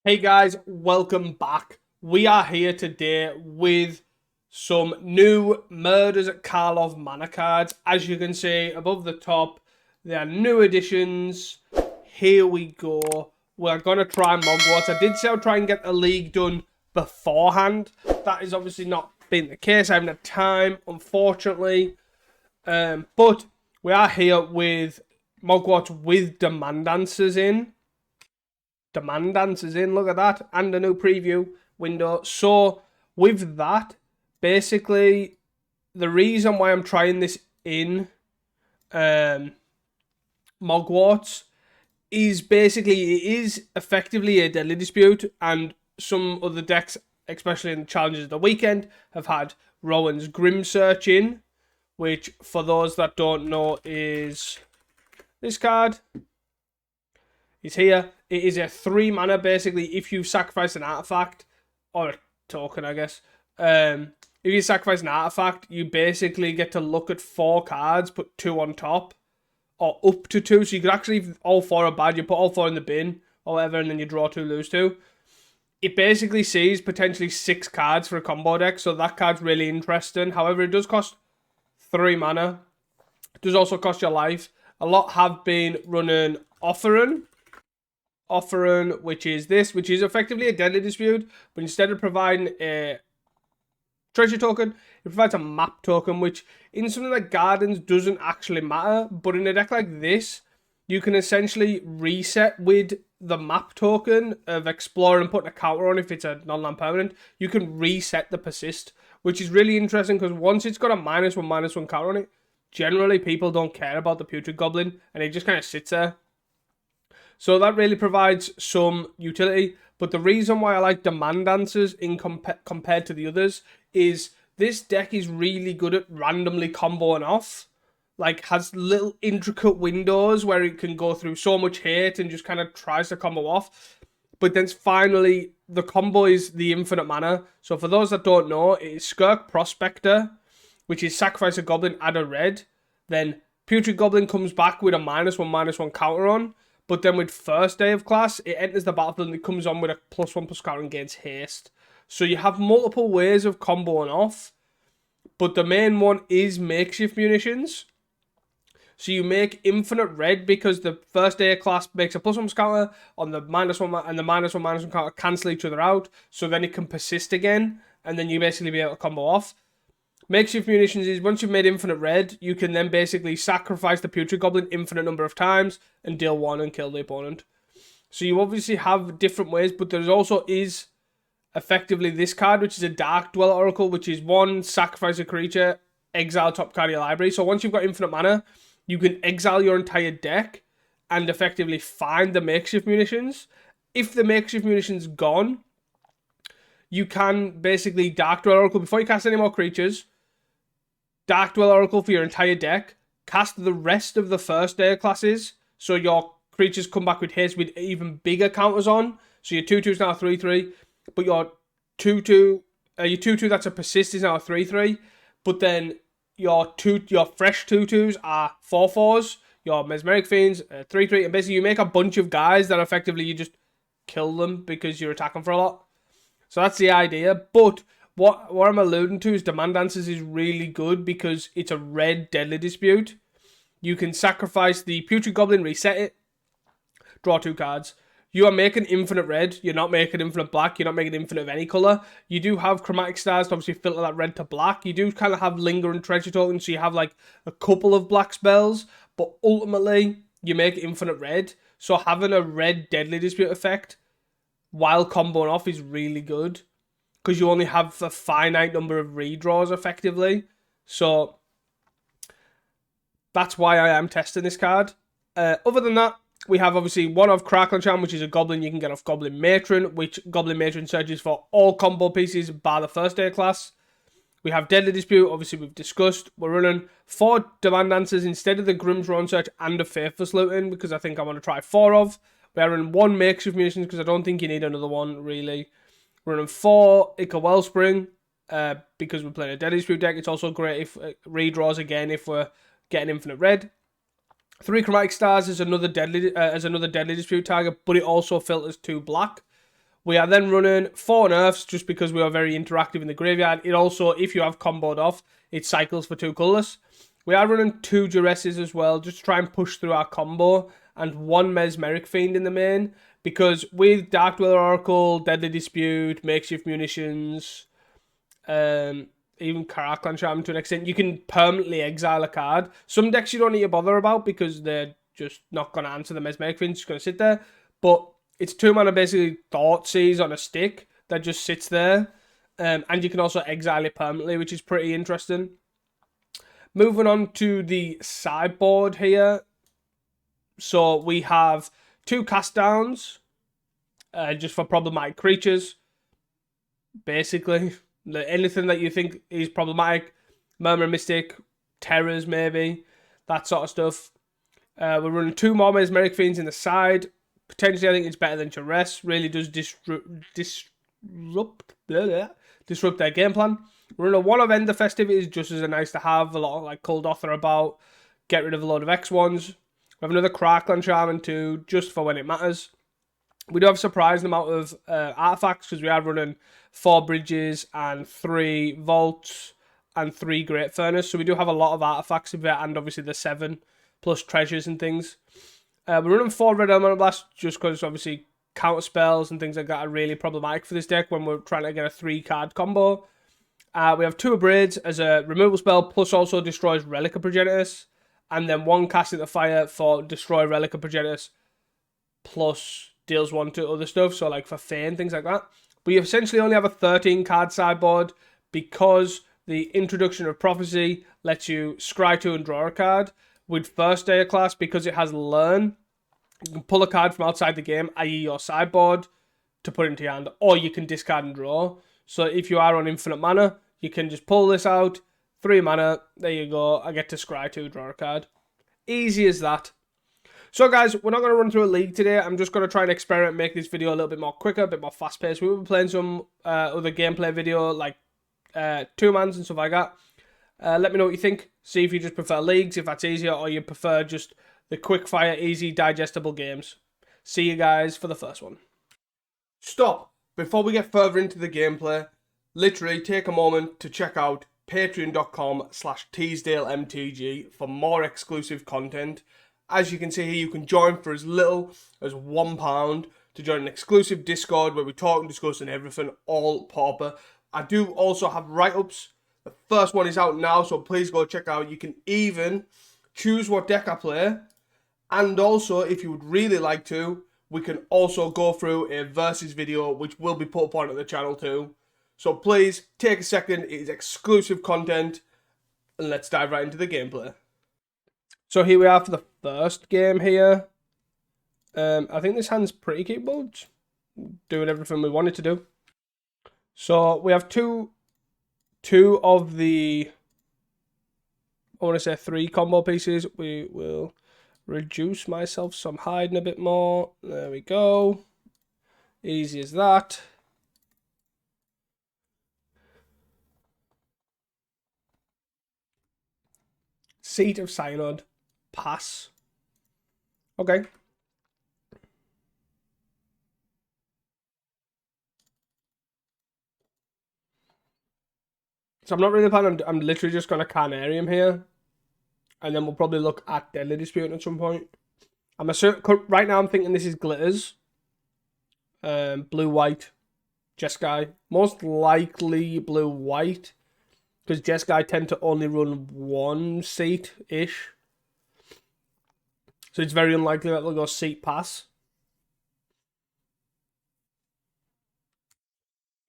Hey guys, welcome back. We are here today with some new Murders at Karlov Manor cards. As you can see above the top, they are new additions. Here we go. We're going to try Moggwarts. I did say I'll try and get the league done beforehand. That is obviously not been the case. I haven't had time, unfortunately. But we are here with Moggwarts with Demand Answers in. Demand Answers in, look at that, and a new preview window. So with that, basically the reason why I'm trying this in Moggwarts is basically it is effectively a deadly dispute, and some other decks, especially in the challenges of the weekend, have had Rowan's Grim Search in, which for those that don't know is this card. Is here. It is a 3 mana basically. If you sacrifice an artifact or a token, I guess. If you sacrifice an artifact, you basically get to look at 4 cards, put 2 on top, or up to 2. So you could actually, if all 4 are bad, you put all 4 in the bin or whatever, and then you draw 2, lose 2. It basically sees potentially 6 cards for a combo deck, so that card's really interesting. However, it does cost 3 mana. It does also cost your life. A lot have been running Offering, which is this, which is effectively a deadly dispute, but instead of providing a treasure token, it provides a map token, which in something like Gardens doesn't actually matter, but in a deck like this, you can essentially reset with the map token of Explorer and putting a counter on if it's a non-land permanent. You can reset the persist, which is really interesting because once it's got a -1/-1 counter on it, generally people don't care about the Putrid Goblin, and it just kind of sits there. So that really provides some utility. But the reason why I like Demand Answers in compared to the others is this deck is really good at randomly comboing off. Like, has little intricate windows where it can go through so much hate and just kind of tries to combo off. But then finally, the combo is the infinite mana. So for those that don't know, it is Skirk Prospector, which is sacrifice a goblin, add a red. Then Putrid Goblin comes back with a -1/-1 counter on. But then with first day of class, it enters the battlefield and it comes on with a +1/+counter and gains haste. So you have multiple ways of comboing off. But the main one is makeshift munitions. So you make infinite red because the first day of class makes a +1 counter on the -1 and the -1/-1 counter cancel each other out. So then it can persist again. And then you basically be able to combo off. Makeshift munitions is once you've made infinite red, you can then basically sacrifice the Putrid Goblin infinite number of times and deal 1 and kill the opponent. So you obviously have different ways, but there also is effectively this card, which is a Dark Dweller Oracle, which is 1, sacrifice a creature, exile top card of your library. So once you've got infinite mana, you can exile your entire deck and effectively find the makeshift munitions. If the makeshift munitions gone, you can basically Dark Dweller Oracle before you cast any more creatures. Dark Dweller Oracle for your entire deck. Cast the rest of the first day classes, so your creatures come back with haste with even bigger counters on. So your 2/2 is now a 3/3, but your 2/2 that's a persist is now a 3/3. But then your fresh 2/2s are 4/4s. Your Mesmeric Fiends 3/3, and basically you make a bunch of guys that effectively you just kill them because you're attacking for a lot. So that's the idea, but what I'm alluding to is Demand Answers is really good because it's a red deadly dispute. You can sacrifice the Putrid Goblin, reset it, draw 2 cards. You are making infinite red. You're not making infinite black. You're not making infinite of any color. You do have chromatic stars to obviously filter that red to black. You do kind of have lingering treasure tokens, so you have like a couple of black spells, but ultimately you make infinite red. So having a red deadly dispute effect while comboing off is really good, because you only have a finite number of redraws effectively. So that's why I am testing this card. Other than that, we have obviously one of Crackling Charm, which is a goblin you can get off Goblin Matron, which Goblin Matron searches for all combo pieces bar the first day class. We have Deadly Dispute, obviously we've discussed. We're running 4 Demand Answers instead of the Grimm's Run Search and a Faithless Looting, because I think I want to try 4 of. We're running 1 Makeshift Munitions, because I don't think you need another one, really. We're running 4 Ica Wellspring, because we're playing a Deadly Dispute deck. It's also great if redraws again if we're getting infinite red. 3 Chromatic Stars is another deadly dispute target, but it also filters 2 black. We are then running 4 nerfs just because we are very interactive in the graveyard. It also, if you have comboed off, it cycles for 2 colours. We are running 2 Duresses as well, just to try and push through our combo, and 1 Mesmeric Fiend in the main, because with Dark Dweller Oracle, Deadly Dispute, Makeshift Munitions, even Karaklan Charm to an extent, you can permanently exile a card. Some decks you don't need to bother about because they're just not going to answer the Mesmeric Fiend, it's just going to sit there. But it's 2 mana basically Thoughtseize on a stick that just sits there. And you can also exile it permanently, which is pretty interesting. Moving on to the sideboard here. So we have 2 cast downs, just for problematic creatures. Basically, anything that you think is problematic, Murmuring Mystic, Terrors maybe, that sort of stuff. We're running 2 more Mesmeric Fiends in the side. Potentially, I think it's better than Duress. Really does disrupt their game plan. We're running a 1 of End the Festivities just as a nice to have. A lot of like Cold Author about. Get rid of a load of X1s. We have another Crackland Shaman too, just for when it matters. We do have a surprising amount of artifacts because we are running 4 bridges and 3 vaults and 3 Great Furnace. So we do have a lot of artifacts in there, and obviously the 7 plus treasures and things. We're running 4 Red Elemental Blast just because obviously counter spells and things like that are really problematic for this deck when we're trying to get a 3-card combo. We have 2 Abrades as a removal spell, plus also destroys Relic of Progenitus, and then 1 Cast into Fire for destroy Relic of Progenitus, plus deals 1 to other stuff, so like for Fane, things like that. We essentially only have a 13-card sideboard because the introduction of Prophecy lets you scry 2 and draw a card. With First Day of Class, because it has Learn, you can pull a card from outside the game, i.e. your sideboard, to put into your hand, or you can discard and draw. So if you are on infinite mana, you can just pull this out, 3 mana, there you go, I get to scry 2, draw a card. Easy as that. So guys, we're not going to run through a league today. I'm just going to try and experiment, make this video a little bit more quicker, a bit more fast-paced. We will be playing some other gameplay video, like 2-mans and stuff like that. Let me know what you think. See if you just prefer leagues, if that's easier, or you prefer just the quick-fire, easy, digestible games. See you guys for the first one. Stop. Before we get further into the gameplay, literally take a moment to check out patreon.com/TeasdaleMTG for more exclusive content. As you can see here, you can join for as little as £1 to join an exclusive Discord where we talk and discuss and everything, all Pauper. I do also have write-ups. The first one is out now, so please go check out. You can even choose what deck I play. And also, if you would really like to, we can also go through a versus video, which will be put up on the channel too. So please, take a second. It is exclusive content. And let's dive right into the gameplay. So here we are for the first game here. I think this hand's pretty capable. Just doing everything we wanted to do. So we have two of the, I want to say 3 combo pieces. We will reduce myself some hiding a bit more. There we go. Easy as that. Seat of Synod. Pass. Okay. So I'm not really planning, I'm literally just going to Carnarium here. And then we'll probably look at Deadly Dispute at some point. Right now I'm thinking this is Glitters. Blue-white. Jeskai. Most likely blue-white. Because Jeskai tend to only run 1 seat-ish. So it's very unlikely that they'll go seat pass.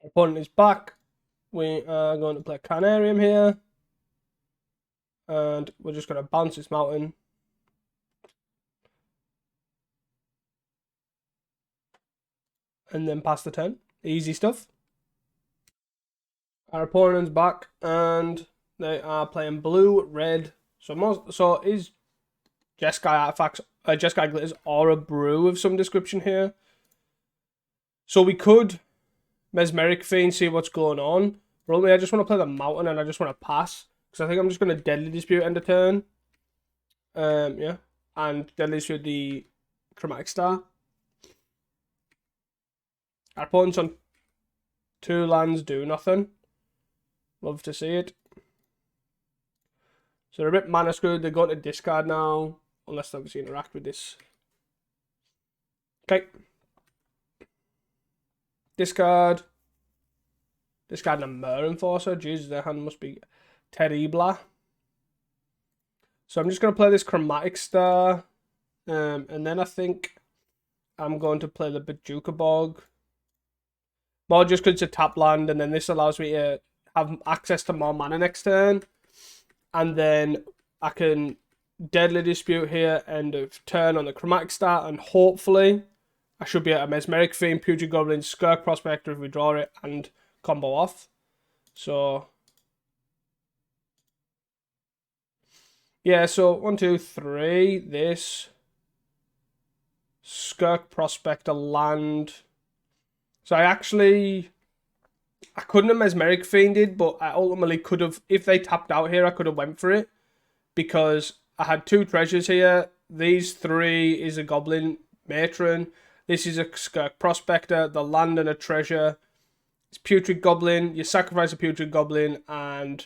Opponent is back. We are going to play Carnarium here. And we're just going to bounce this mountain. And then pass the turn. Easy stuff. Our opponent's back. And they are playing blue, red. So is Jeskai Artifacts, Jeskai Glitters or a brew of some description here. So we could Mesmeric Fiend, see what's going on. But ultimately, I just want to play the mountain and I just want to pass. Because I think I'm just going to Deadly Dispute end of turn. Yeah. And Deadly Dispute the Chromatic Star. Our opponents on 2 lands do nothing. Love to see it. So they're a bit mana screwed. They're going to discard now. Unless they obviously interact with this. Okay. Discard. Discard a Mer Enforcer. Jesus, their hand must be terrible. So I'm just going to play this Chromatic Star. And then I think I'm going to play the Bajuka Bog. More just because it's a tap land. And then this allows me to have access to more mana next turn. And then I can Deadly Dispute here, end of turn on the Chromatic Star. And hopefully I should be at a Mesmeric Fiend, Putrid Goblin, Skirk Prospector if we draw it, and combo off. So yeah, so 1, 2, 3. This Skirk Prospector land. So I couldn't have Mesmeric Fiended, but I ultimately could have. If they tapped out here, I could have went for it because I had 2 treasures here. These 3 is a Goblin Matron. This is a Skirk Prospector. The land and a treasure. It's Putrid Goblin. You sacrifice a Putrid Goblin and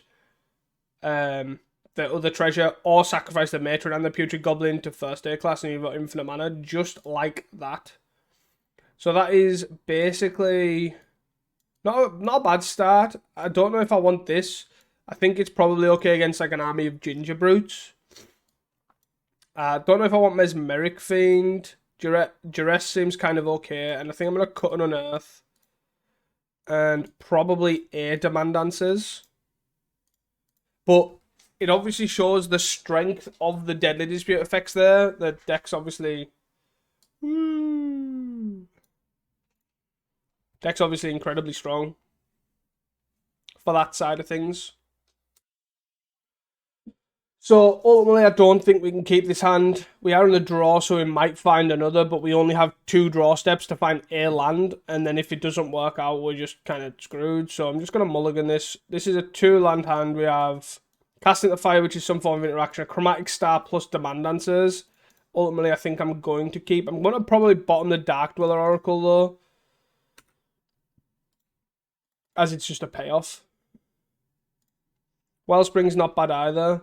the other treasure, or sacrifice the Matron and the Putrid Goblin to first aid class, and you've got infinite mana, just like that. So that is basically not a bad start. I don't know if I want this. I think it's probably okay against like an army of Ginger Brutes. I don't know if I want Mesmeric Fiend. Duress seems kind of okay, and I think I'm going to cut and unearth. And probably a Demand Answers. But it obviously shows the strength of the Deadly Dispute effects there. The deck's obviously... Deck's obviously incredibly strong for that side of things. So ultimately, I don't think we can keep this hand. We are in the draw, so we might find another, but we only have 2 draw steps to find a land, and then if it doesn't work out, we're just kind of screwed. So I'm just going to mulligan this. This is a 2-land hand. We have Casting the Fire, which is some form of interaction, a Chromatic Star plus Demand Answers. Ultimately, I think I'm going to keep. I'm going to probably bottom the Dark Dweller Oracle, though, as it's just a payoff. Wellspring's not bad either.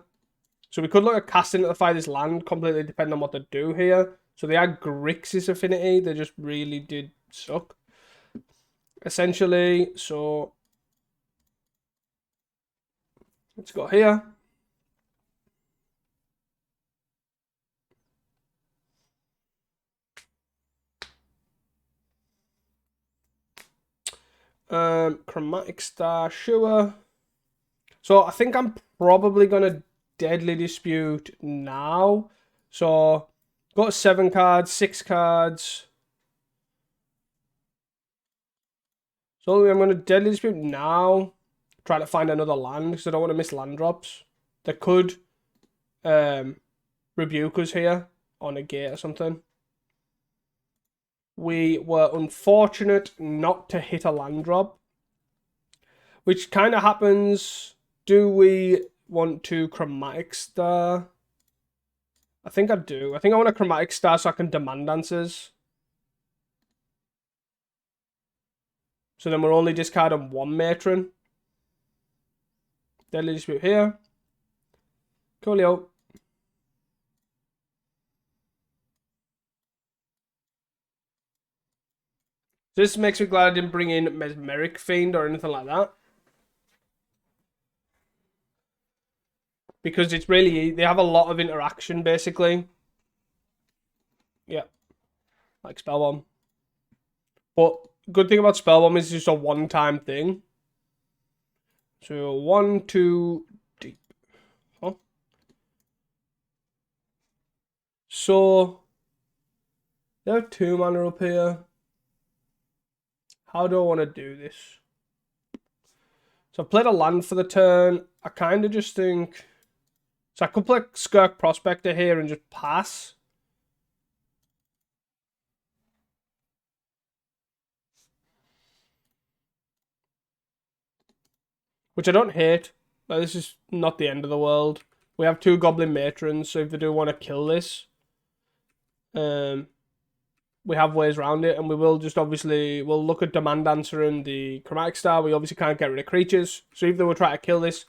So we could look at Casting the Fire this land, completely depending on what they do here. So they had Grixis Affinity, they just really did suck. Essentially, so let's go here. Chromatic Star, sure. So I think I'm probably gonna Deadly Dispute now. So got 7 cards, 6 cards. So I'm gonna Deadly Dispute now. Try to find another land because I don't want to miss land drops. They could rebuke us here on a gate or something. We were unfortunate not to hit a land drop, which kind of happens. Do we want to Chromatic Star? I think I do. I think I want a Chromatic Star so I can Demand Answers. So then we're only discarding 1 Matron. Deadly Dispute here. Coolio. This makes me glad I didn't bring in Mesmeric Fiend or anything like that. Because it's really, they have a lot of interaction basically. Yeah. Like Spellbomb. But good thing about Spellbomb is it's just a one-time thing. So 1, 2, deep. Huh? So they have 2 mana up here. How do I want to do this? So I played a land for the turn. I kind of just think... So I could play Skirk Prospector here and just pass. Which I don't hate. Like, this is not the end of the world. We have 2 Goblin Matrons, so if they do want to kill this, we have ways around it, and we will just obviously, we'll look at Demand Dancer and the Chromatic Star. We obviously can't get rid of creatures, so even though we're trying to kill this.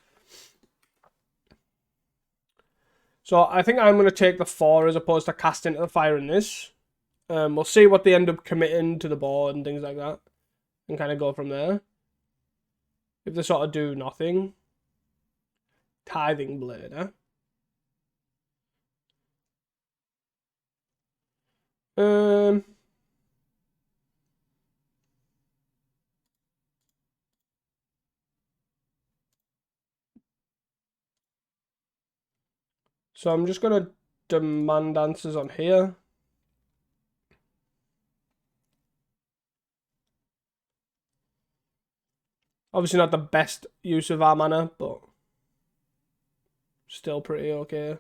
So I think I'm going to take the 4 as opposed to cast into the fire in this. We'll see what they end up committing to the board and things like that, and kind of go from there. If they sort of do nothing. Tithing Blade, huh? So I'm just gonna Demand Answers on here. Obviously not the best use of our mana, but still pretty okay.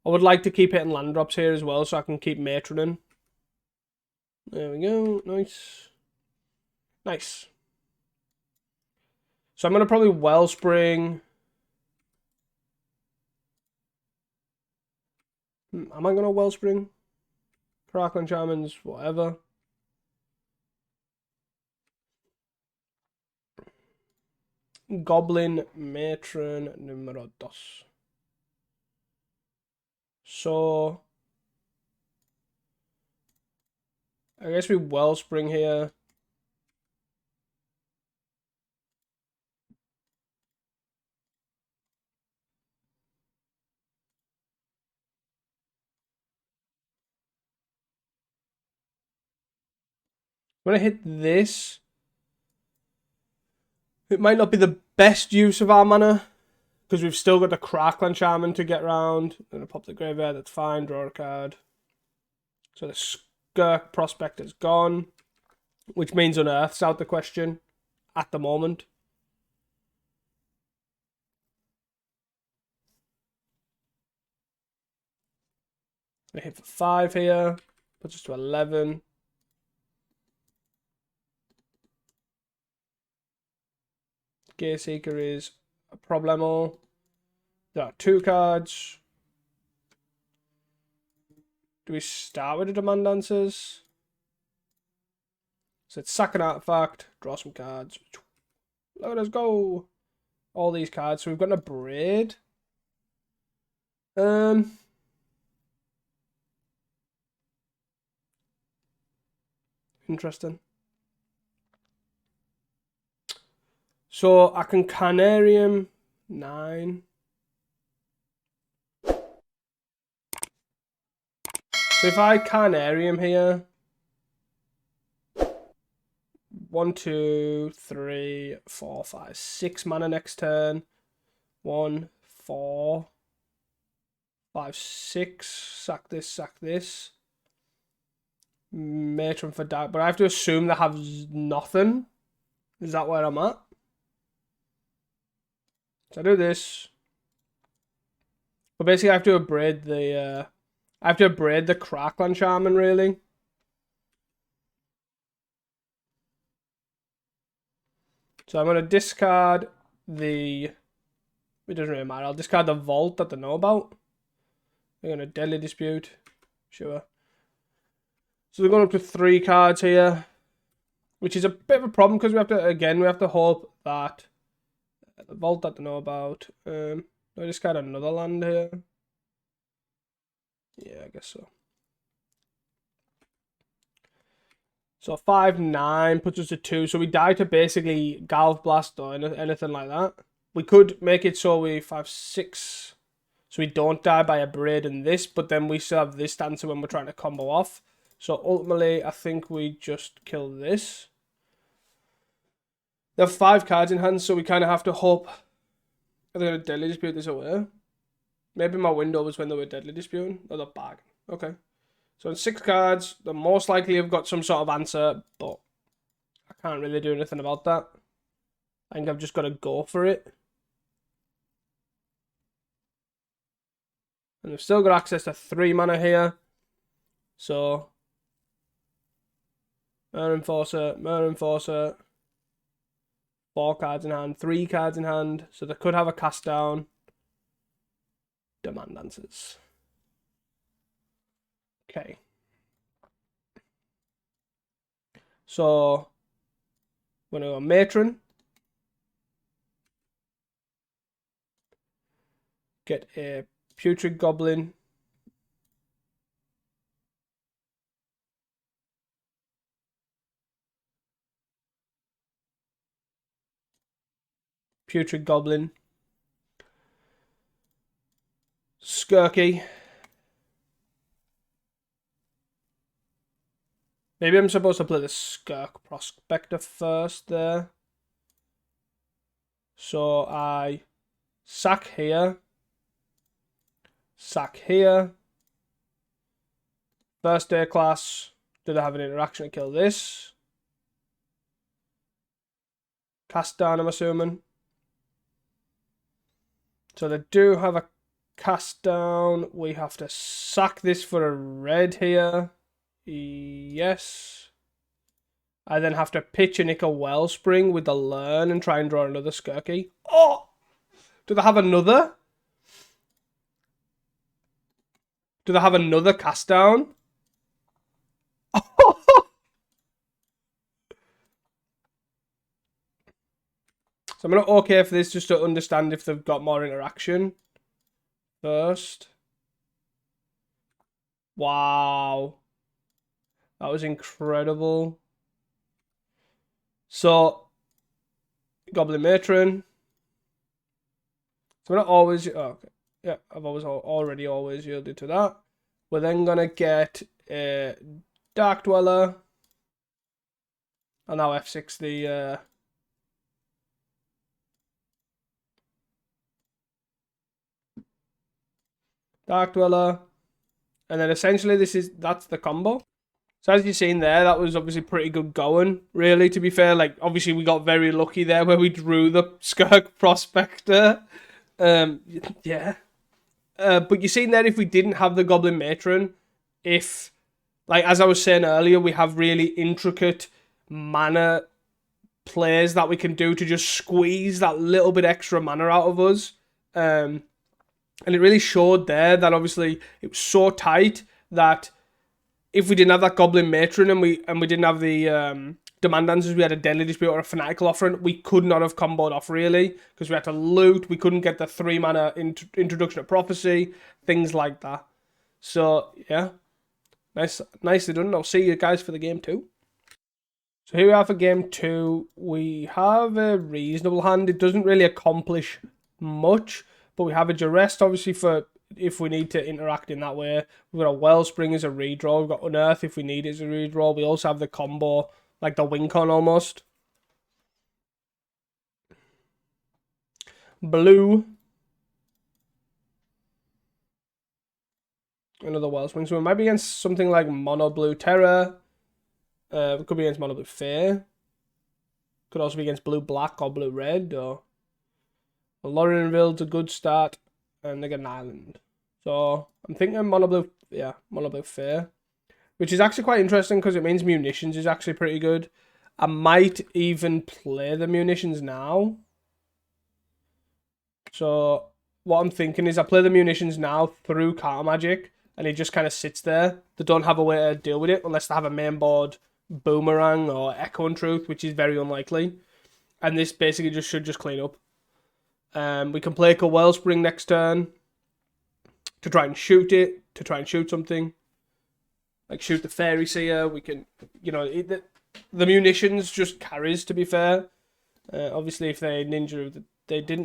I would like to keep hitting land drops here as well, so I can keep matroning. There we go. Nice. Nice. So I'm going to probably Wellspring. Am I going to Wellspring? Crackling Shamans, whatever. Goblin Matron número 2. So I guess we Wellspring here. I'm going to hit this. It might not be the best use of our mana, because we've still got the Crackling Shaman to get around. I'm going to pop the graveyard, that's fine, draw a card. So the Skirk Prospect is gone, which means Unearth's out the question at the moment. I hit for 5 here, puts us to 11. Gateseeker is a problemo. There are 2 cards. Do we start with the Demand Answers? So it's sack an artifact, draw some cards. Let us go. All these cards. So we've got a Braid. Interesting. So I can Canarium 9. So if I Canarium here, 1, 2, 3, 4, 5, 6 mana next turn. 1, 4, 5, 6. Sack this, sack this. Matron for that, but I have to assume they have nothing. Is that where I'm at? So I do this. But basically I have to upgrade the Crackling Shaman, really. So I'm going to discard the... It doesn't really matter. I'll discard the Vault that they know about. I'm going to Deadly Dispute. Sure. So they're going up to 3 cards here. Which is a bit of a problem because we have to hope that the Vault that they know about. I discard another land here. Yeah, I guess so. So 5, 9 puts us to 2. So we die to basically Galv Blast or anything like that. We could make it so we 5, 6. So we don't die by a Braid in this, but then we still have this dancer when we're trying to combo off. So ultimately, I think we just kill this. They have 5 cards in hand, so we kind of have to hope they're going to Deadly Dispute this away. Maybe my window was when they were Deadly Disputing. Oh, they're back. Okay. So in 6 cards, they most likely have got some sort of answer, but I can't really do anything about that. I think I've just got to go for it. And they've still got access to 3 mana here. So Murder Enforcer. 4 cards in hand, 3 cards in hand. So they could have a cast down. Demand Answers. Okay. So we're going to go Matron. Get a Putrid Goblin. Putrid Goblin. Skirky. Maybe I'm supposed to play the Skirk Prospector first there. So I sack here. Sack here. First day class. Do they have an interaction to kill this? Cast down, I'm assuming. So they do have a cast down. We have to sack this for a red here. Yes. I then have to pitch a nickel Wellspring with the learn and try and draw another Skirky. Oh! Do they have another? Do they have another cast down? So I'm going to OK for this just to understand if they've got more interaction. First. Wow. That was incredible. So, Goblin Matron. So I'm not always... Oh, okay. Yeah, I've already yielded to that. We're then going to get a Dark Dweller. And now F6 the... Dark Dweller. And then essentially that's the combo. So as you've seen there, that was obviously pretty good going, really, to be fair. Like, obviously we got very lucky there where we drew the Skirk Prospector. Yeah. But you've seen there, if we didn't have the Goblin Matron, if, like, as I was saying earlier, we have really intricate mana plays that we can do to just squeeze that little bit extra mana out of us. And it really showed there that obviously it was so tight that if we didn't have that Goblin Matron and we didn't have the Demand Answers, we had a Deadly Dispute or a Fanatical Offering, we could not have comboed off really, because we had to loot, we couldn't get the 3 mana Introduction of Prophecy, things like that. So, yeah. Nicely done. I'll see you guys for the game 2. So here we are for game 2. We have a reasonable hand. It doesn't really accomplish much, but we have a Duress, obviously, for if we need to interact in that way. We've got a Wellspring as a redraw. We've got Unearth if we need it as a redraw. We also have the combo, like the Wincon almost. Blue. Another Wellspring. So we might be against something like Mono Blue Terror. It could be against Mono Blue Fair. Could also be against Blue Black or Blue Red. Or Lorenville's a good start. And they get an island. So I'm thinking Mono Blue, yeah, Mono Blue Fair. Which is actually quite interesting because it means Munitions is actually pretty good. I might even play the Munitions now. So what I'm thinking is I play the Munitions now through Counter Magic. And it just kind of sits there. They don't have a way to deal with it unless they have a main board Boomerang or Echo and Truth, which is very unlikely. And this basically should just clean up. We can play a Wellspring next turn to try and shoot it, to try and shoot something. Like shoot the Fairy Seer. We can, you know, the Munitions just carries, to be fair. Obviously, if they didn't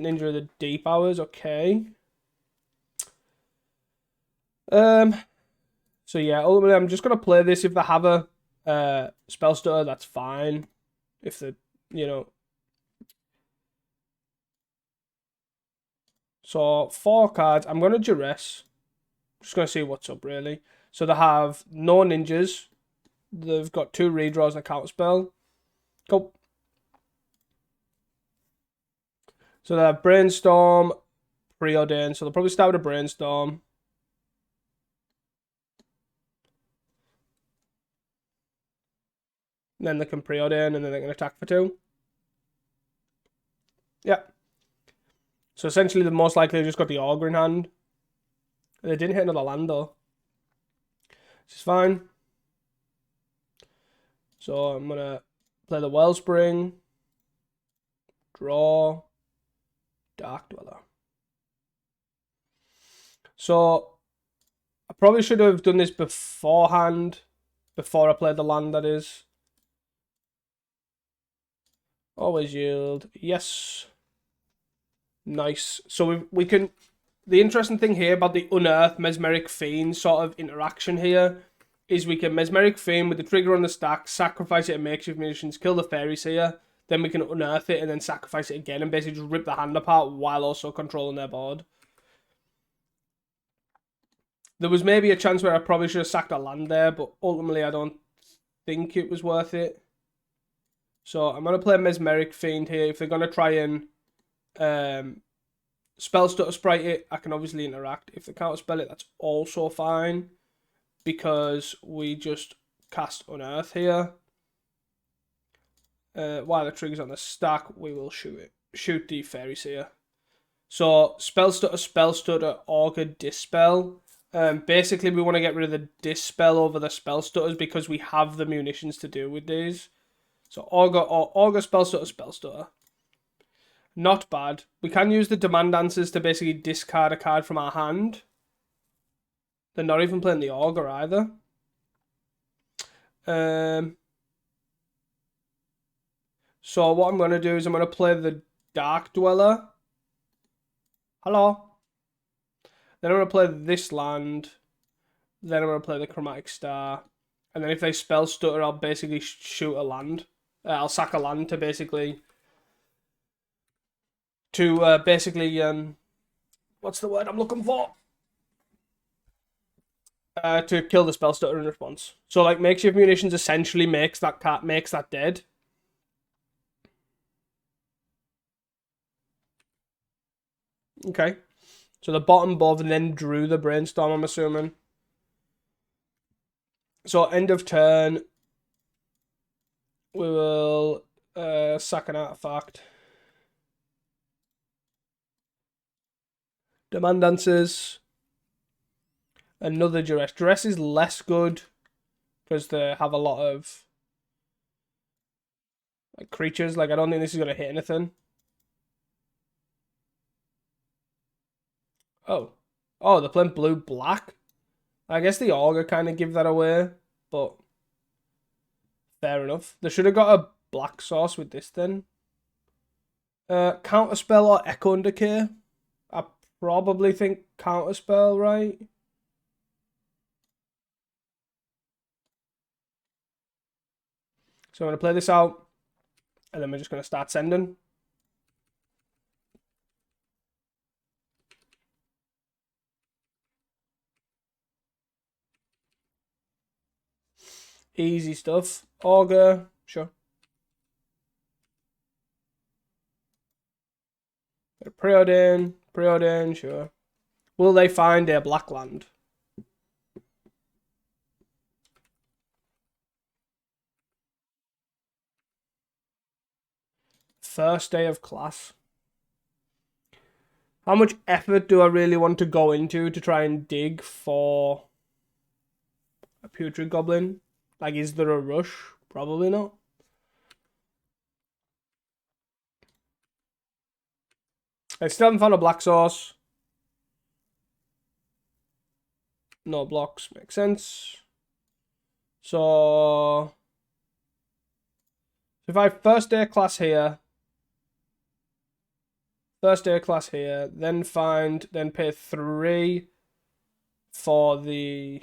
ninja the Deep Hours, okay. So yeah, ultimately I'm just gonna play this. If they have a Spell Stutter, that's fine. If the, you know. So 4 cards. I'm gonna Duress. Just gonna see what's up really. So they have no ninjas. They've got 2 redraws and a counterspell. Go. So they have Brainstorm, Preordain. So they'll probably start with a Brainstorm. Then they can Preordain and then they can attack for 2. Yeah. So essentially, the most likely just got the Augur in hand. They didn't hit another land though. Which is fine. So I'm going to play the Wellspring, draw, Dark Dweller. So I probably should have done this beforehand, before I played the land, that is. Always yield. Yes. Nice. So we can... The interesting thing here about the Unearth Mesmeric Fiend sort of interaction here is we can Mesmeric Fiend with the trigger on the stack, sacrifice it and makeshift munitions, kill the Fairy Seer, then we can Unearth it and then sacrifice it again and basically just rip the hand apart while also controlling their board. There was maybe a chance where I probably should have sacked a land there, but ultimately I don't think it was worth it. So I'm going to play Mesmeric Fiend here. If they're going to try and spell stutter sprite it, I can obviously interact. If they can't spell it, that's also fine, because we just cast Unearth here. While the trigger's on the stack, we will shoot the Fairy Seer. So spell stutter, augur, dispel. Basically, we want to get rid of the dispel over the spell stutters because we have the munitions to deal with these. So augur, spell stutter. Not bad. We can use the demand answers to basically discard a card from our hand. They're not even playing the augur either. So what I'm going to do is I'm going to play the Dark Dweller. Hello. Then I'm going to play this land. Then I'm going to play the Chromatic Star. And then if they spell stutter, I'll basically shoot a land. I'll sack a land to basically... what's the word I'm looking for? To kill the spell stutter in response. So like makeshift munitions essentially makes that dead. Okay. So the bottom both and then drew the brainstorm, I'm assuming. So end of turn, we will sack an artifact. Demand answers. Another duress. Duress is less good because they have a lot of like creatures. Like I don't think this is gonna hit anything. Oh, they're playing blue black. I guess the augur kind of give that away, but fair enough. They should have got a black source with this then. Counterspell or Echo and Decay? I probably think Counterspell, right? So I'm going to play this out, and then we're just going to start sending. Easy stuff. Augur, sure. Preordain, sure. Will they find a black land? First day of class. How much effort do I really want to go into to try and dig for a putrid goblin? Like, is there a rush? Probably not. I still haven't found a black source. No blocks, makes sense. So if I first day of class here, then pay 3 for the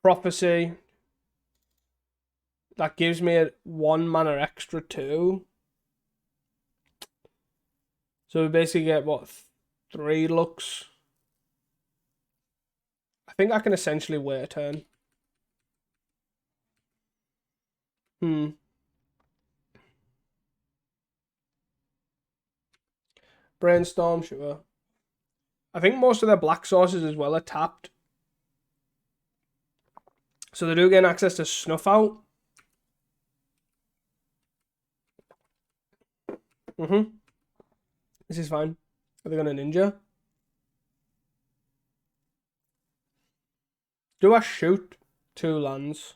prophecy. That gives me a 1 mana extra too. So we basically get what, 3 looks. I think I can essentially wait a turn. Brainstorm, sure. I think most of their black sources as well are tapped. So they do gain access to Snuff Out. This is fine. Are they gonna ninja? Do I shoot 2 lands?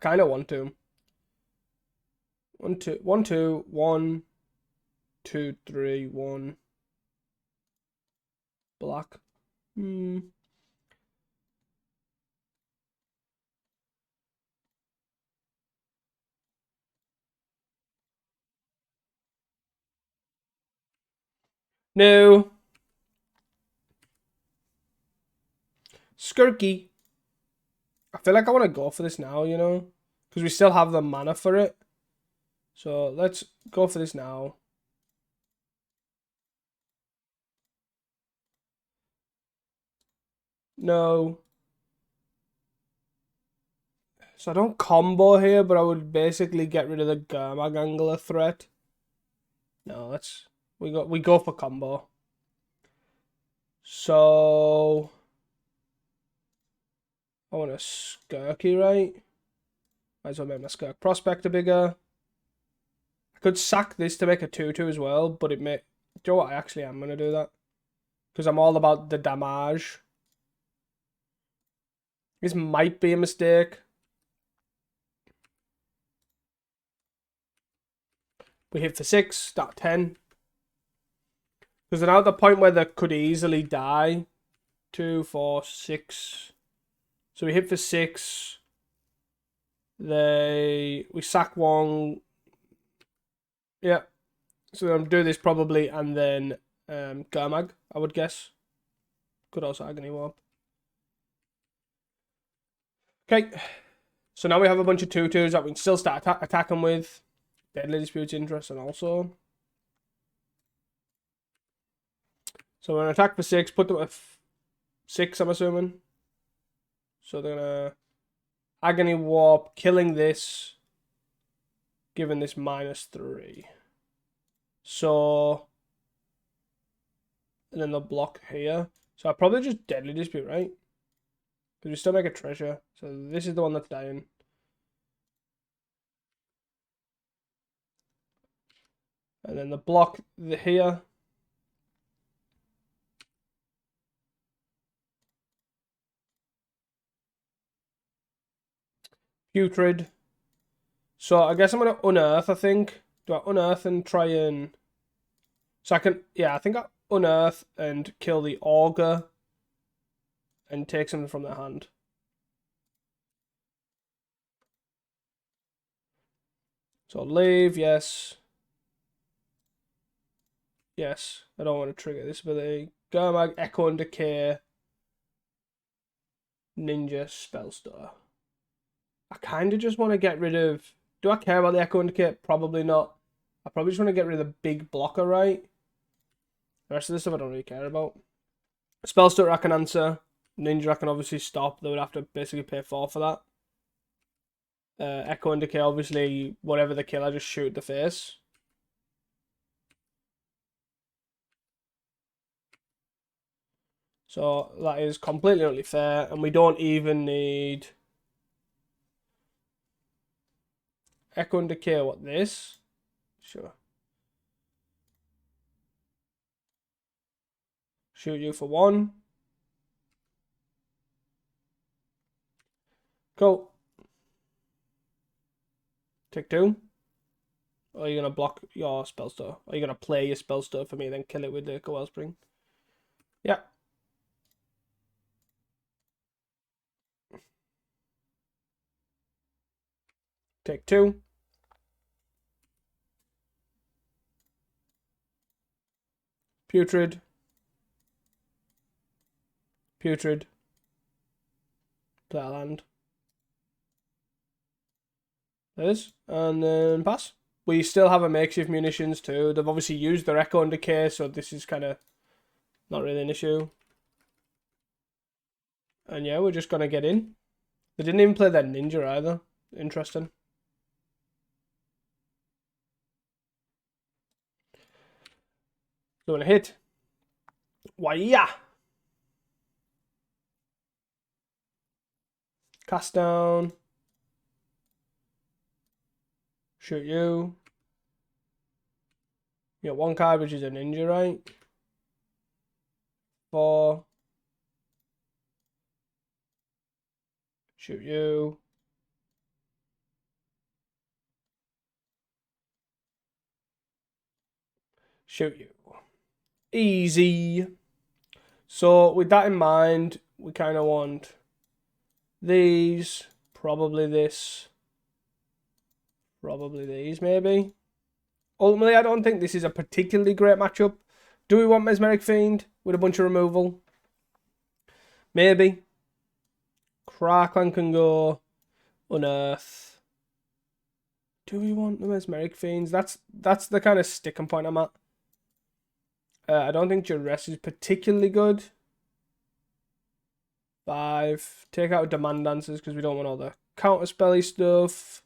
kind of want to. 1, 2, 1, 2, 1, 2, 3, 1. Black. No. Skirky. I feel like I want to go for this now, you know? Because we still have the mana for it. So let's go for this now. No. So I don't combo here, but I would basically get rid of the Gurmag Angler threat. No, let's we go for combo. So I want a Skirky, right? Might as well make my Skirk Prospector bigger. I could sack this to make a 2/2 as well, but it may. Do you know what? I actually am gonna do that because I'm all about the damage. This might be a mistake. We hit for 6, start 10. Because they're now at the point where they could easily die. 2, 4, 6. So we hit for 6. We sack 1. Yeah. So I'm do this probably, and then Gurmag, I would guess. Could also Agony Warp. Okay. So now we have a bunch of 2/2s that we can still start attacking with. Deadly Dispute's interesting also. So we're going to attack for 6, put them at 6, I'm assuming. So they're going to Agony Warp, killing this, giving this -3. So, and then they'll block here. So I probably just Deadly Dispute, right? Because we still make a treasure. So this is the one that's dying. And then the block here. Putrid. So I guess I'm going to unearth, I think. Do I unearth and try and... So I can... Yeah, I think I unearth and kill the Augur. And take something from their hand. So leave, yes. Yes, I don't want to trigger this ability. Gurmag, Echo and Decay. Ninja, Spellstar. I kind of just want to get rid of... Do I care about the Echo and Decay? Probably not. I probably just want to get rid of the big blocker, right? The rest of this stuff I don't really care about. Spellstar I can answer. Ninja I can obviously stop. They would have to basically pay 4 for that. Echo and Decay, obviously, whatever the kill, I just shoot the face. So that is completely only fair, and we don't even need Echo and Decay. What, this? Sure. Shoot you for 1. Cool. Take 2. Or are you going to block your Spellstar? Or are you going to play your Spellstar for me, then kill it with the Coel Spring? Yeah. Take 2. Putrid. Putrid. Play a land. There's. And then pass. We still have a makeshift munitions too. They've obviously used their Echo and Decay, so this is kind of not really an issue. And yeah, we're just going to get in. They didn't even play their Ninja either. Interesting. So when I hit. Why yeah. Cast down. Shoot you. You got 1 card, which is a Ninja, right? 4. Shoot you. Shoot you. Easy. So with that in mind, we kind of want these, probably this, probably these maybe. Ultimately, I don't think this is a particularly great matchup. Do we want Mesmeric Fiend with a bunch of removal? Maybe. Crackling can go. Unearth. Do we want the Mesmeric Fiends? That's the kind of sticking point I'm at. I don't think Duress is particularly good. 5. Take out Demand Dancers because we don't want all the counterspelly stuff.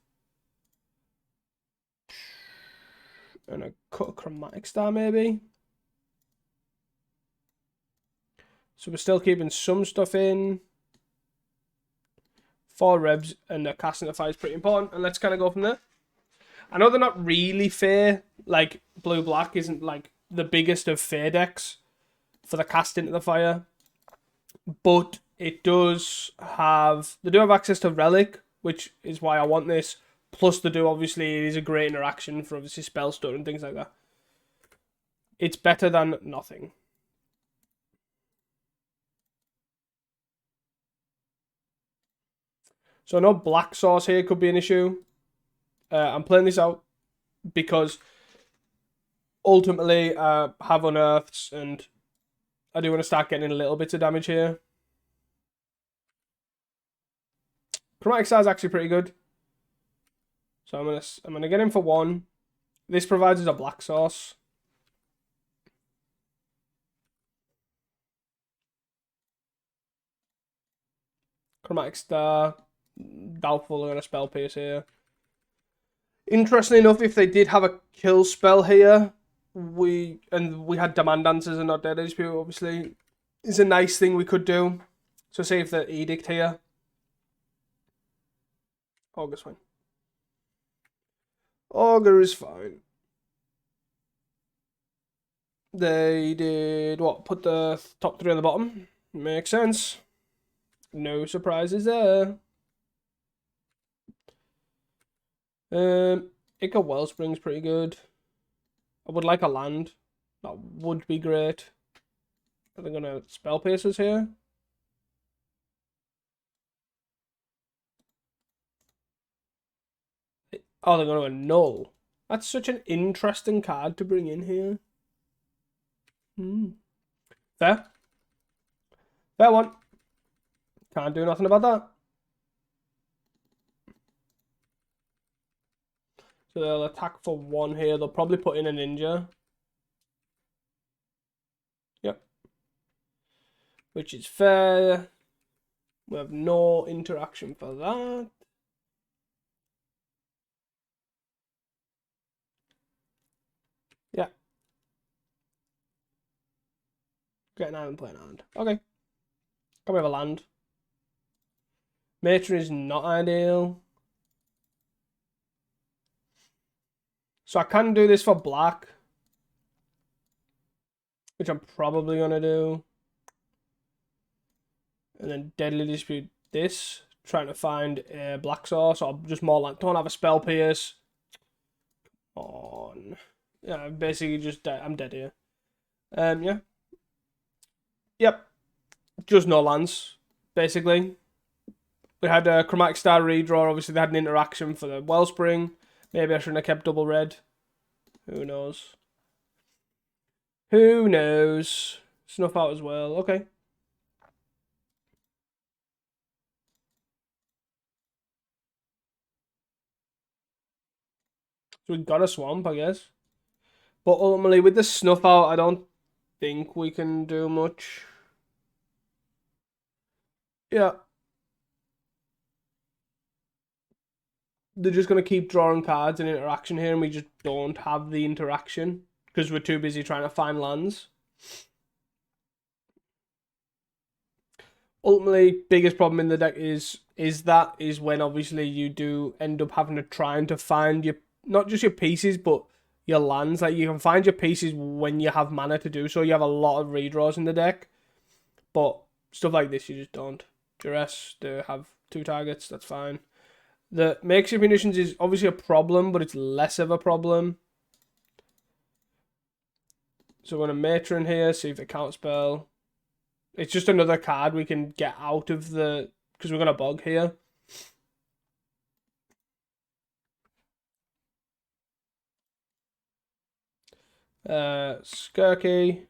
And a cut a Chromatic Star maybe. So we're still keeping some stuff in. 4 Rebs and the casting the fire is pretty important. And let's kind of go from there. I know they're not really fair. Like, blue-black isn't like the biggest of fair decks for the cast into the fire. But it does have... They do have access to Relic, which is why I want this. Plus, they do, obviously, it is a great interaction for, obviously, Spellstone and things like that. It's better than nothing. So, no black source here could be an issue. I'm playing this out because ultimately I have unearths and I do want to start getting a little bit of damage here. Chromatic Star is actually pretty good. So I'm gonna get him for 1. This provides us a black source. Chromatic Star. Doubtful they're gonna spell pierce here. Interestingly enough, if they did have a kill spell here, we had Demand Dancers and not Dead Dispute, obviously, is a nice thing we could do. So save the Edict here. Augur's fine. Augur is fine. They did what? Put the top 3 on the bottom. Makes sense. No surprises there. Ica Wellspring's pretty good. I would like a land. That would be great. Are they gonna spell pierces here? Oh, they're gonna annul. That's such an interesting card to bring in here. Fair. Fair one. Can't do nothing about that. So they'll attack for 1 here. They'll probably put in a ninja. Yep. Which is fair. We have no interaction for that. Yeah. Get an island, play an island. Okay. Can we have a land? Matron is not ideal. So I can do this for black. Which I'm probably going to do. And then Deadly Dispute this. Trying to find a black source. Or just more like, don't have a spell pierce. On. Yeah, basically just dead. I'm dead here. Yeah. Yep. Just no lands, basically. We had a Chromatic Star redraw. Obviously, they had an interaction for the Wellspring. Maybe I shouldn't have kept double red. Who knows? Who knows? Snuff out as well. Okay. So we got a swamp, I guess. But ultimately, with the snuff out, I don't think we can do much. Yeah. They're just going to keep drawing cards and interaction here, and we just don't have the interaction because we're too busy trying to find lands. Ultimately, biggest problem in the deck is when obviously you do end up having to trying to find your not just your pieces but your lands. Like you can find your pieces when you have mana to do so. You have a lot of redraws in the deck, but stuff like this you just don't. Duress to have 2 targets, that's fine. The makeshift munitions is obviously a problem, but it's less of a problem. So we're going to Matron here, see if they counterspell. It's just another card we can get out of the... Because we're going to bog here. Skirky. And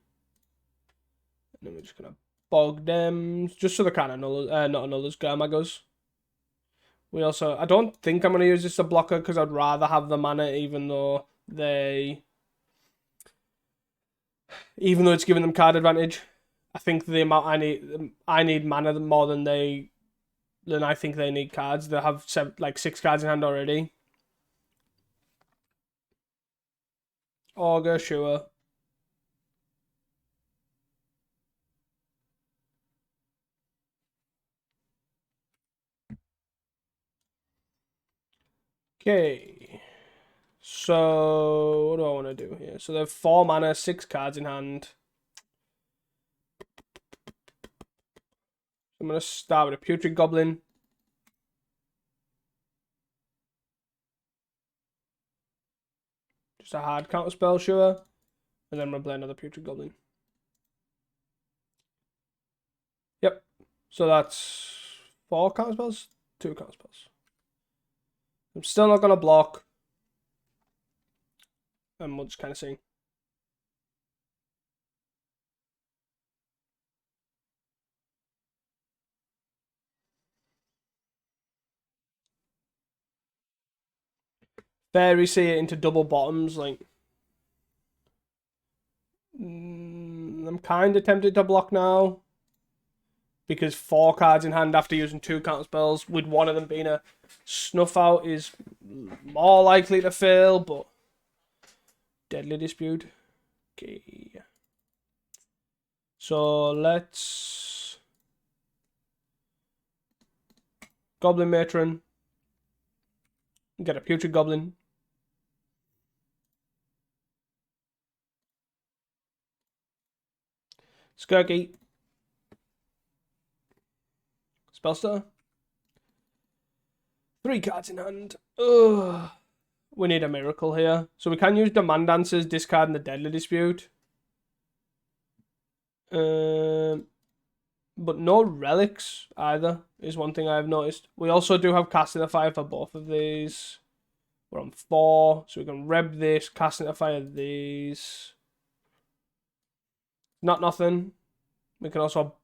then we're just going to bog them. Just so they're kind of not annullers, Garmagos. We also... I don't think I'm going to use this as a blocker because I'd rather have the mana even though they... Even though it's giving them card advantage. I think the amount I need mana more than I think they need cards. They have 6 cards in hand already. Augur, sure. Okay. So what do I want to do here? So they have 4 mana, 6 cards in hand. I'm going to start with a Putrid Goblin. Just a hard counter spell, sure. And then I'm going to play another Putrid Goblin. Yep. So that's 4 counter spells? 2 counter spells. I'm still not going to block. And we'll just kind of see. Fairy see it into double bottoms, like... I'm kind of tempted to block now. Because 4 cards in hand after using 2 counter spells, with one of them being a snuff out, is more likely to fail, but... Deadly Dispute. Okay. So let's... Goblin Matron. Get a Putrid Goblin. Skirky. Spellstar. 3 cards in hand. Ugh. We need a miracle here. So we can use Demand Dancers, discarding the Deadly Dispute. But no relics either, is one thing I've noticed. We also do have Casting the Fire for both of these. We're on 4, so we can reb this, Casting the Fire these. Not nothing. We can also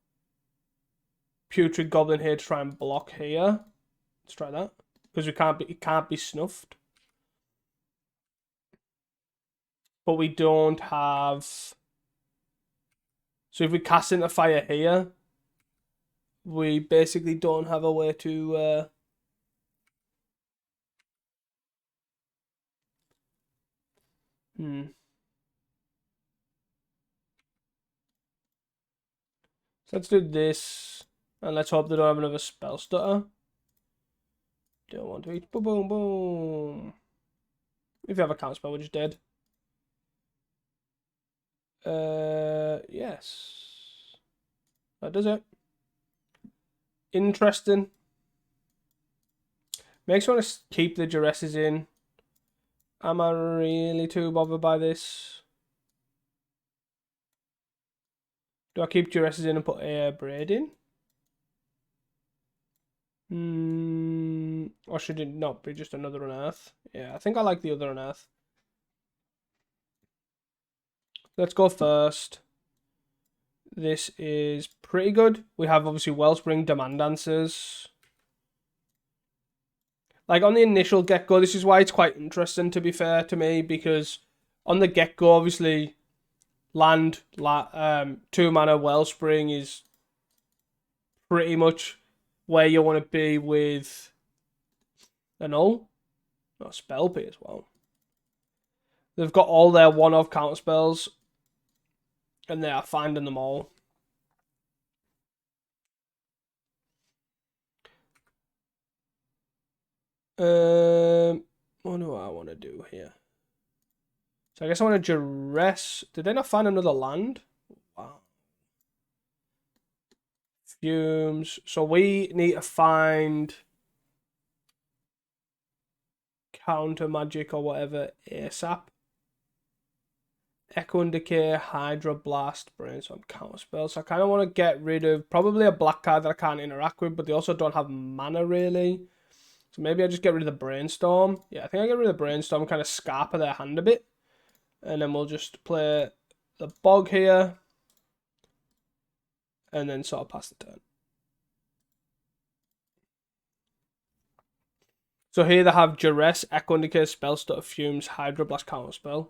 Putrid Goblin here to try and block here. Let's try that. Because it can't be snuffed. But we don't have... So if we cast into fire here, we basically don't have a way to... So let's do this. And let's hope they don't have another spell stutter. Don't want to eat. Boom, boom, boom. If you have a counter spell, we're just dead. Yes. That does it. Interesting. Makes me want to keep the Duresses in. Am I really too bothered by this? Do I keep Duresses in and put Air Braid in? Or should it not be just another Unearth? Yeah, I think I like the other Unearth. Let's go first. This is pretty good. We have obviously Wellspring, Demand Dancers. Like on the initial get-go, this is why it's quite interesting to be fair to me, because on the get-go, obviously, land, 2 mana Wellspring is pretty much where you want to be with a null. Not Spell P as well. They've got all their one-off counter spells, and they are finding them all. What do I want to do here? So I guess I want to Duress. Did they not find another land? Wow. Fumes. So we need to find counter magic or whatever ASAP. Echo and Decay, Hydroblast, Brainstorm, Counterspell. So I kind of want to get rid of probably a black card that I can't interact with, but they also don't have mana really. So maybe I just get rid of the Brainstorm. Yeah, I think I get rid of the Brainstorm, kind of scarper their hand a bit. And then we'll just play the Bog here. And then sort of pass the turn. So here they have Duress, Echo and Decay, Spell Stutter, Fumes, Hydroblast, Counterspell.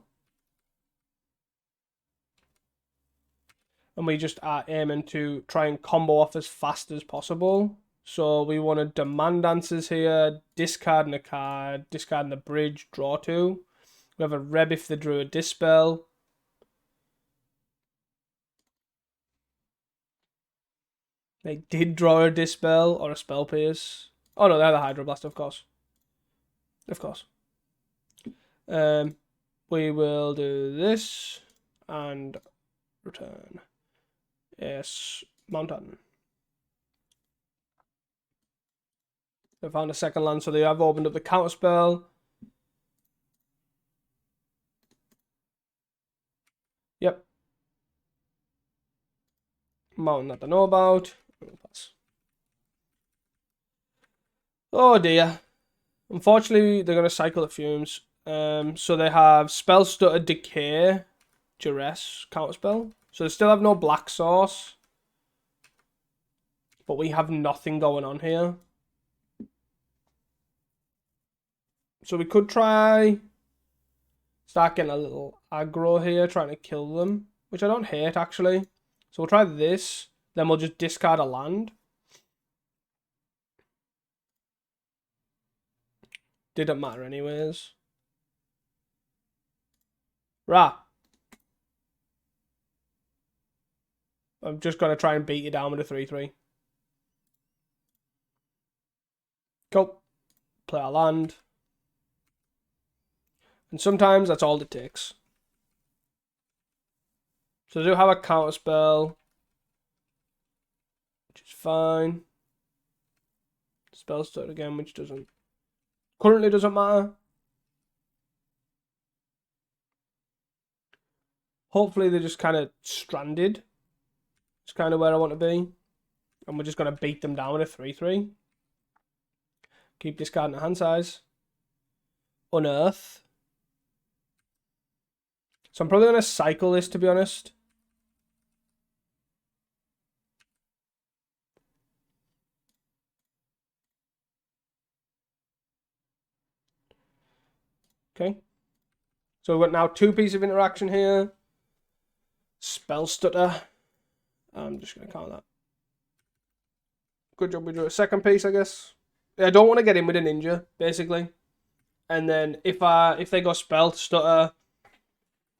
And we just are aiming to try and combo off as fast as possible. So we want to Demand Answers here, discarding a card, discarding the bridge, draw 2. We have a Reb if they drew a Dispel. They did draw a Dispel or a Spell Pierce. Oh no, they're the Hydroblast, of course. Of course. We will do this and return. Yes, Mountain. They found a second land, so they have opened up the Counterspell. Yep. Mountain that I know about. Oh dear. Unfortunately, they're going to cycle the Fumes. So they have Spell Stutter, Decay, Duress, Counterspell. So they still have no black source. But we have nothing going on here. So we could try start getting a little aggro here, trying to kill them. Which I don't hate, actually. So we'll try this. Then we'll just discard a land. Didn't matter anyways. Right. I'm just going to try and beat you down with a 3-3. Go. Play our land. And sometimes that's all it takes. So I do have a Counterspell, which is fine. Spell Stutter again, which currently doesn't matter. Hopefully they're just kind of stranded. It's kind of where I want to be. And we're just going to beat them down with a 3-3. Keep discarding the hand size. Unearth. So I'm probably going to cycle this, to be honest. Okay. So we've got now 2 pieces of interaction here. Spell Stutter. I'm just going to count that. Good job we drew a second piece, I guess. I don't want to get in with a ninja, basically. And then if they go Spell Stutter,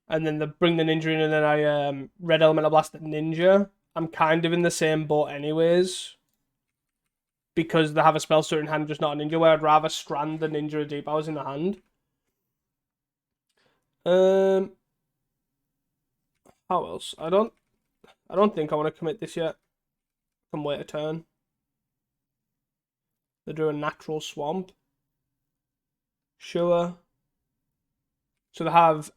and then they bring the ninja in, and then I Red Elemental Blast the ninja, I'm kind of in the same boat anyways. Because they have a Spell Stutter in hand, just not a ninja, where I'd rather strand the ninja or deep powers in the hand. How else? I don't think I want to commit this yet. I can wait a turn. They drew a Natural Swamp. Sure. So they have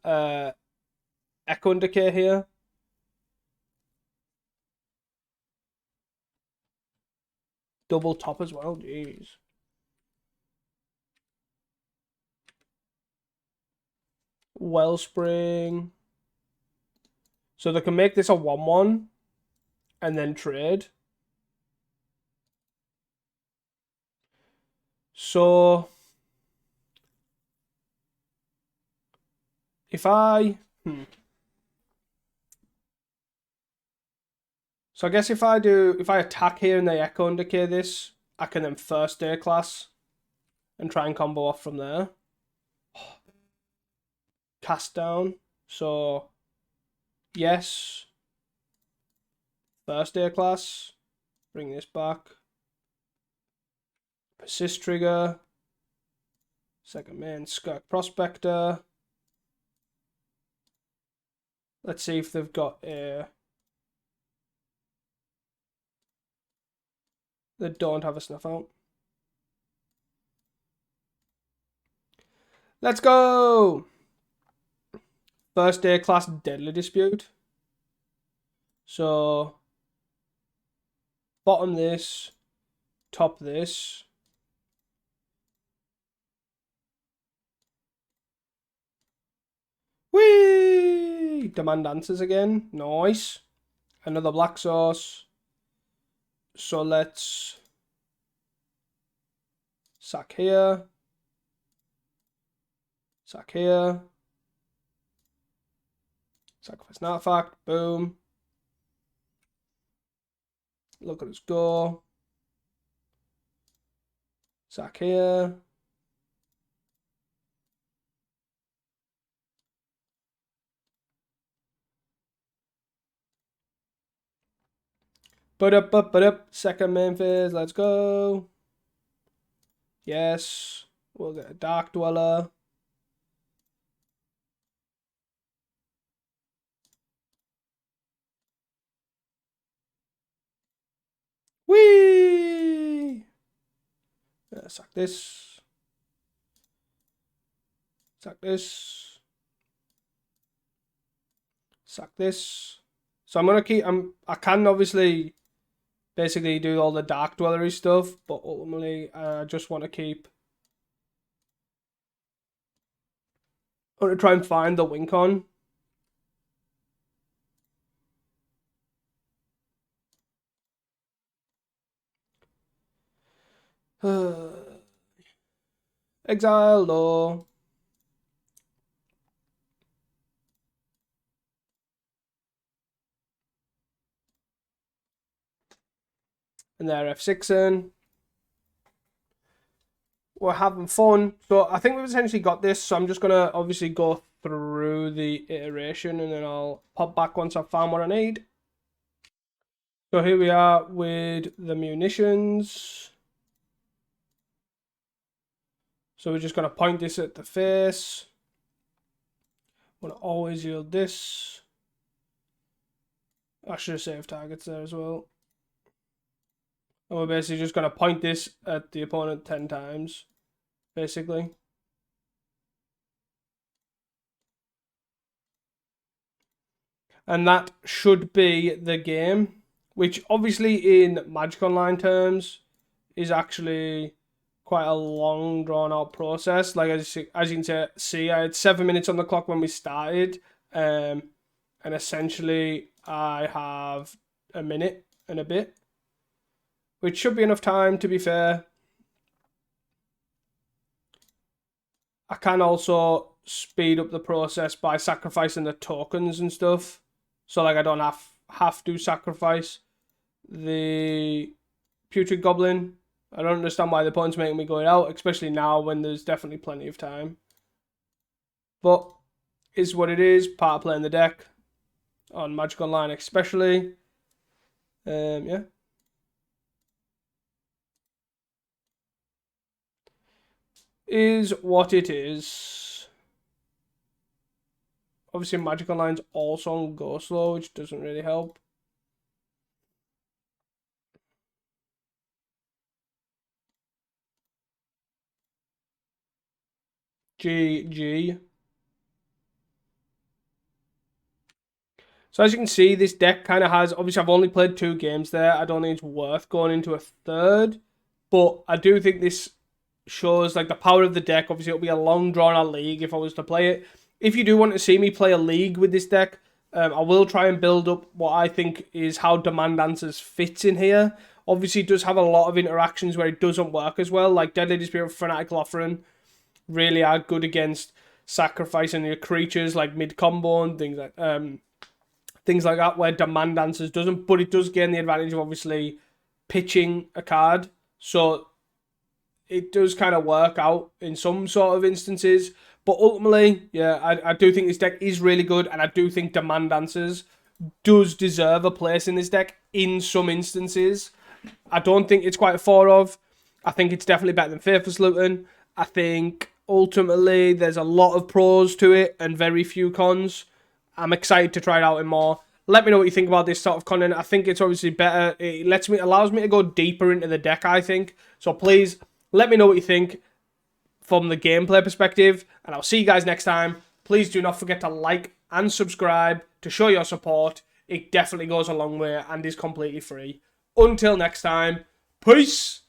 Echo and Decay here. Double top as well, jeez. Wellspring. So they can make this a 1-1 and then trade. So if I So I guess if I attack here and they Echo and Decay this, I can then first day class and try and combo off from there. Cast down. So yes. First day class. Bring this back. Persist trigger. Second main, Skirk Prospector. Let's see if they've got a... They don't have a Snuff Out. Let's go! first day class Deadly Dispute. So bottom this, top this. Whee! Demand answers again. Nice. Another black sauce. So let's sack here. Sack here. Sacrifice an artifact. Boom. Look at us go. Sack here. But up. Second main phase. Let's go. Yes. We'll get a Dark Dweller. Whee! Sack this. Sack this. Sack this. So I'm gonna keep. I can obviously basically do all the Dark Dwellery stuff, but ultimately I just want to keep. I want to try and find the wink on. Exile law. And they're F6ing. We're having fun. So I think we've essentially got this. So I'm just going to obviously go through the iteration and then I'll pop back once I've found what I need. So here we are with the munitions. So we're just going to point this at the face. I'm going to always yield this. I should have saved targets there as well. And we're basically just going to point this at the opponent 10 times, basically. And that should be the game, which obviously in Magic Online terms is actually quite a long, drawn-out process. Like, as you can see, I had 7 minutes on the clock when we started, and essentially I have a minute and a bit, which should be enough time, to be fair. I can also speed up the process by sacrificing the tokens and stuff. So, like, I don't have to sacrifice the Putrid Goblin. I don't understand why the opponent's making me go it out, especially now when there's definitely plenty of time. But is what it is. Part of playing the deck on Magic Online, especially. Yeah. Is what it is. Obviously, Magic Online's also on go slow, which doesn't really help. GG. So as you can see, this deck kind of has, obviously I've only played 2 games there. I don't think it's worth going into a third. But I do think this shows like the power of the deck. Obviously it'll be a long drawn out league if I was to play it. If you do want to see me play a league with this deck, I will try and build up what I think is how Demand Answers fits in here. Obviously it does have a lot of interactions where it doesn't work as well. Like Deadly Dispute, Fanatical Offering really are good against sacrificing your creatures like mid-combo and things like that, where Demand Answers doesn't, but it does gain the advantage of obviously pitching a card. So it does kind of work out in some sort of instances. But ultimately, yeah, I do think this deck is really good, and I do think Demand Answers does deserve a place in this deck in some instances. I don't think it's quite a 4 of. I think it's definitely better than Faithless Luton. I think ultimately there's a lot of pros to it and very few cons. I'm excited to try it out in more. Let me know what you think about this sort of content. I think it's obviously better. It allows me to go deeper into the deck, I think. So please, let me know what you think from the gameplay perspective. And I'll see you guys next time. Please do not forget to like, and subscribe to show your support. It definitely goes a long way and is completely free. Until next time, peace!